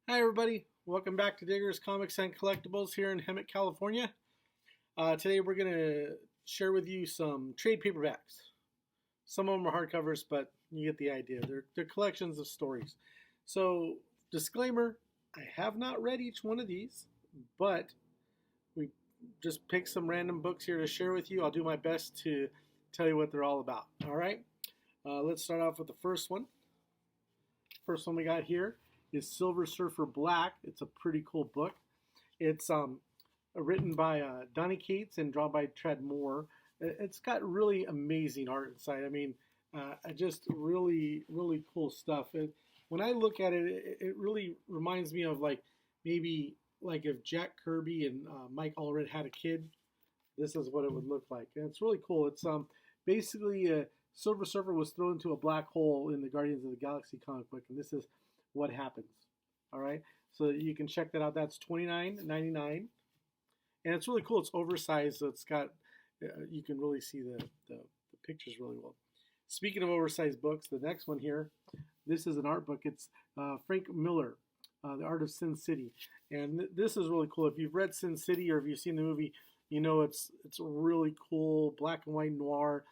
Hi everybody, welcome back to Diggers Comics and Collectibles here in Hemet, California. Today we're going to share with you some trade paperbacks. Some of them are hardcovers, but you get the idea. They're collections of stories. So, disclaimer, I have not read each one of these, but we just picked some random books here to share with you. I'll do my best to tell you what they're all about. All right, let's start off with the first one. First one we got here is Silver Surfer Black. It's a pretty cool book. It's written by Donny Cates and drawn by Tread Moore. It's got really amazing art inside. I mean, just really, really cool stuff. When I look at it, it really reminds me of maybe if Jack Kirby and Mike Allred had a kid. This is what it would look like. And it's really cool. It's basically Silver Surfer was thrown into a black hole in the Guardians of the Galaxy comic book, and this is what happens. All right, so you can check that out. That's $29.99, and it's really cool. It's oversized, so it's got you can really see the pictures really well. Speaking of oversized books, the next one here, this is an art book. It's Frank Miller, The Art of Sin City, and this is really cool. If you've read Sin City or if you've seen the movie, you know it's really cool, black and white noir,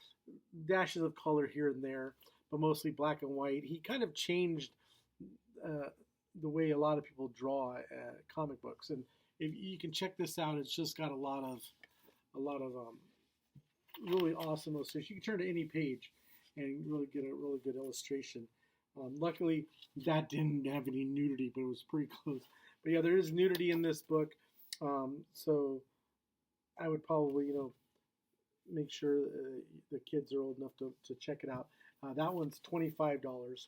dashes of color here and there, but mostly black and white. He kind of changed the way a lot of people draw comic books, and if you can check this out, it's just got a lot of really awesome illustrations. You can turn to any page and really get a really good illustration. Luckily, that didn't have any nudity, but it was pretty close. But yeah, there is nudity in this book, so I would probably make sure the kids are old enough to check it out. That one's $25.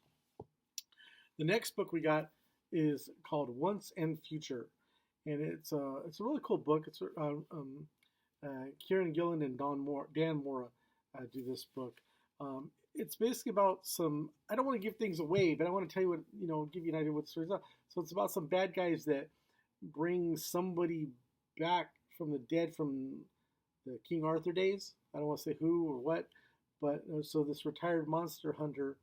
The next book we got is called Once and Future, and it's a really cool book. It's Kieran Gillen and Dan Mora do this book. It's basically about some. I don't want to give things away, but I want to tell you what give you an idea what the story's about. So it's about some bad guys that bring somebody back from the dead from the King Arthur days. I don't want to say who or what, but so this retired monster hunter.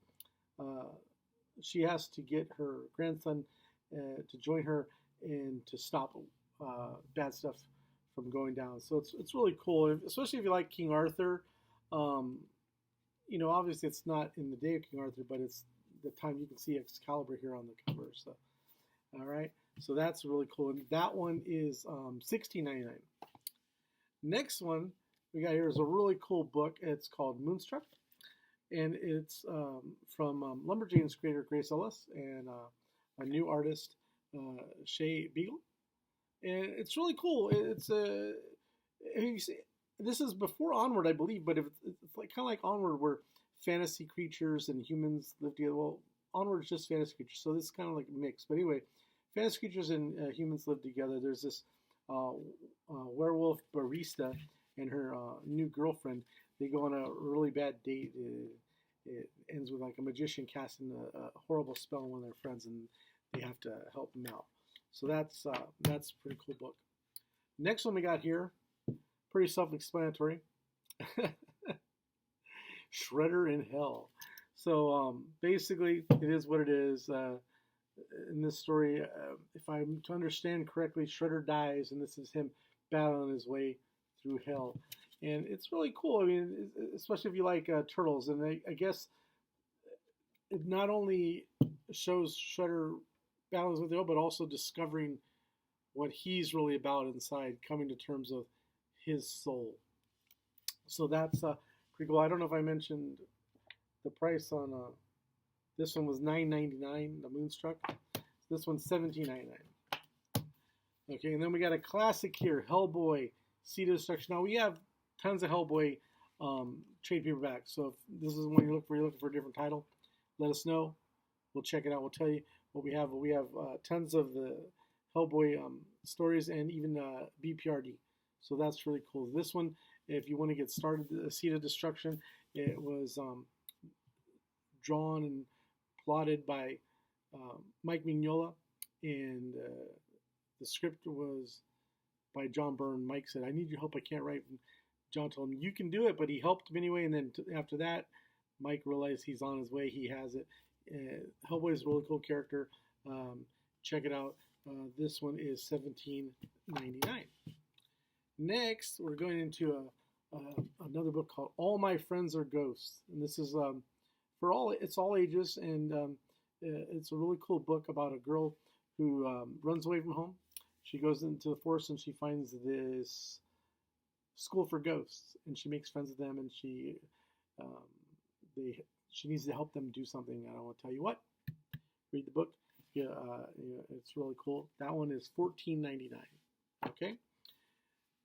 She has to get her grandson to join her and to stop bad stuff from going down. So it's really cool, especially if you like King Arthur. Obviously it's not in the day of King Arthur, but it's the time you can see Excalibur here on the cover. So, all right, so that's really cool. And that one is $16.99. Next one we got here is a really cool book. It's called Moonstruck. And it's from Lumberjanes creator Grace Ellis and a new artist, Shea Beagle. And it's really cool. This is before Onward, I believe, but it's kind of like Onward, where fantasy creatures and humans live together. Well, Onward is just fantasy creatures, so this is kind of like a mix. But anyway, fantasy creatures and humans live together. There's this werewolf barista and her new girlfriend. They go on a really bad date. It ends with like a magician casting a horrible spell on one of their friends, and they have to help them out. So that's a pretty cool book. Next one we got here, pretty self-explanatory. Shredder in Hell. So basically, it is what it is. In this story, if I'm to understand correctly, Shredder dies, and this is him battling his way through hell. And it's really cool. I mean, especially if you like turtles. And I guess it not only shows Shredder battling with hell, but also discovering what he's really about inside, coming to terms with his soul. So that's pretty cool. I don't know if I mentioned the price on this one was $9.99, the Moonstruck. This one's $17.99. Okay, and then we got a classic here, Hellboy, Seed of Destruction. Now we have tons of Hellboy trade paperbacks. So if this is one you're looking for a different title, let us know. We'll check it out. We'll tell you what we have. We have tons of the Hellboy stories and even BPRD. So that's really cool. This one, if you want to get started, the Seed of Destruction, it was drawn and plotted by Mike Mignola, and the script was by John Byrne. Mike said, "I need your help. I can't write." And John told him, "You can do it," but he helped him anyway. And then after that, Mike realized he's on his way. He has it. Hellboy is a really cool character. check it out. This one is $17.99. Next, we're going into another book called All My Friends Are Ghosts, and this is it's all ages, and it's a really cool book about a girl who runs away from home. She goes into the forest and she finds this school for ghosts, and she makes friends with them, and she needs to help them do something. I don't want to tell you what. Read the book. Yeah, it's really cool. That one is $14.99. Okay.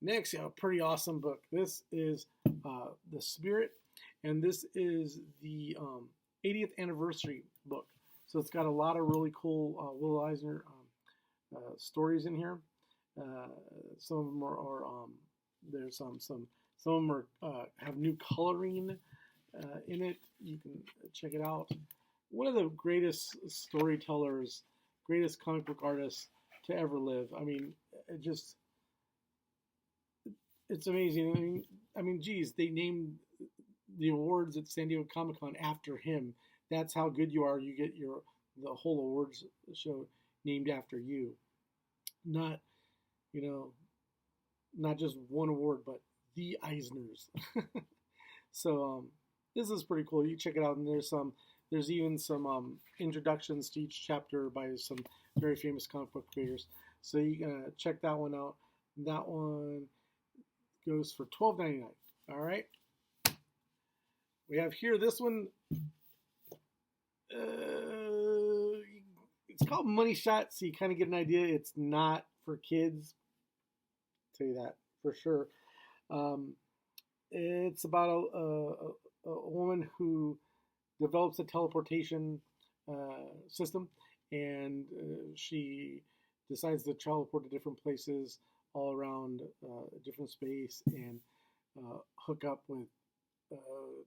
Next, a pretty awesome book. This is The Spirit, and this is the 80th anniversary book. So it's got a lot of really cool Will Eisner stories in here. Some of them are there's some of them are have new coloring in it. You can check it out. One of the greatest storytellers, greatest comic book artists to ever live. I mean, it's amazing. I mean, geez, they named the awards at San Diego Comic-Con after him. That's how good you are. You get the whole awards show named after you. Not just one award, but the Eisners. So this is pretty cool. You check it out, and there's even some introductions to each chapter by some very famous comic book creators. So you can check that one out. That one goes for $12.99. All right. We have here this one. It's called Money Shot, so you kind of get an idea. It's not for kids. I'll tell you that for sure. It's about a woman who develops a teleportation system, and she decides to teleport to different places all around a different space and hook up with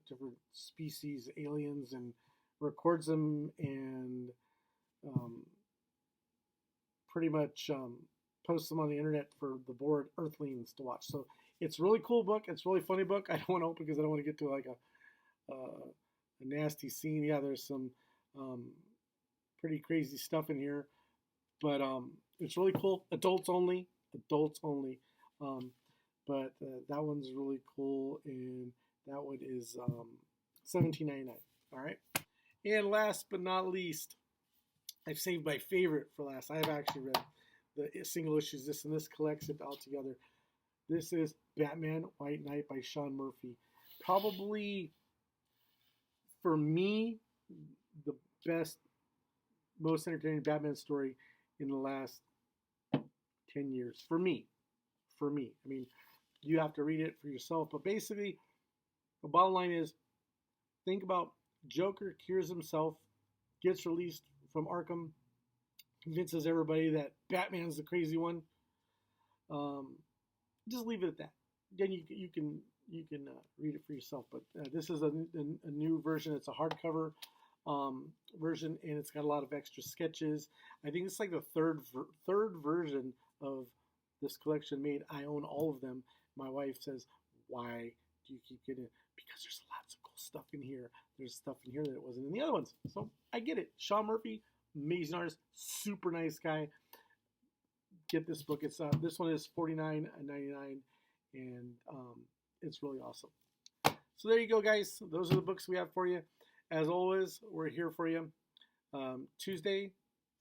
different species, aliens, and records them and pretty much posts them on the internet for the bored Earthlings to watch. So it's a really cool book. It's a really funny book. I don't want to open because I don't want to get to like a nasty scene. Yeah, there's some pretty crazy stuff in here, but it's really cool. Adults only. But that one's really cool, and that one is $17.99. All right. And last but not least, I've saved my favorite for last. I have actually read the single issues. This collects it all together. This is Batman White Knight by Sean Murphy. Probably, for me, the best, most entertaining Batman story in the last 10 years. For me. I mean, you have to read it for yourself. But basically, the bottom line is, think about Joker cures himself, gets released from Arkham, convinces everybody that Batman's the crazy one. Just leave it at that. Then you can read it for yourself. But this is a new version. It's a hardcover version, and it's got a lot of extra sketches. I think it's like the third version of this collection made. I own all of them. My wife says, "Why do you keep getting it?" Because there's lots of cool stuff in here. There's stuff in here that wasn't in the other ones. So I get it. Sean Murphy, amazing artist, super nice guy. Get this book. It's this one is $49.99, and it's really awesome. So there you go, guys. Those are the books we have for you. As always, we're here for you Tuesday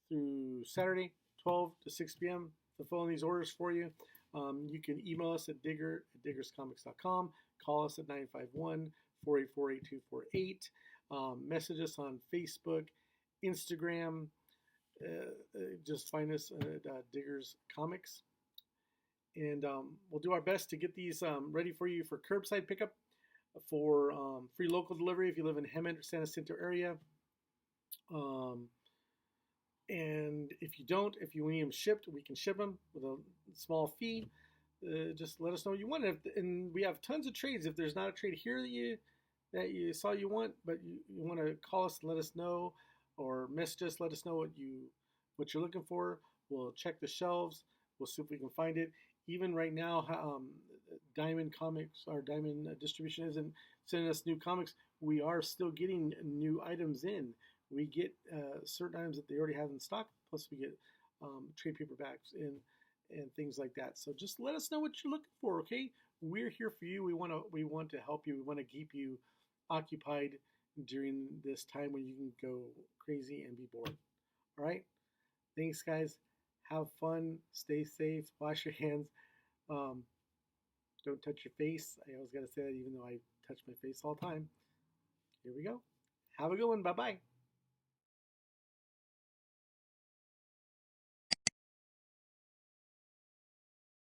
through Saturday, 12 to 6 p.m. fulfilling these orders for you. You can email us at diggerscomics.com. Call us at 951-484-8248. Message us on Facebook, Instagram. Just find us at Diggers Comics. And we'll do our best to get these ready for you for curbside pickup, for free local delivery if you live in Hemet or San Jacinto area. And if you don't, if you need them shipped, we can ship them with a small fee. Just let us know what you want. And we have tons of trades. If there's not a trade here that you saw you want, but you want to call us and let us know, or message us, let us know what you're looking for. We'll check the shelves. We'll see if we can find it. Even right now, Diamond Comics, our Diamond Distribution isn't sending us new comics. We are still getting new items in. We get certain items that they already have in stock, plus we get trade paperbacks and things like that. So just let us know what you're looking for, okay? We're here for you. We want to help you. We want to keep you occupied during this time when you can go crazy and be bored. All right? Thanks, guys. Have fun. Stay safe. Wash your hands. Don't touch your face. I always got to say that even though I touch my face all the time. Here we go. Have a good one. Bye-bye.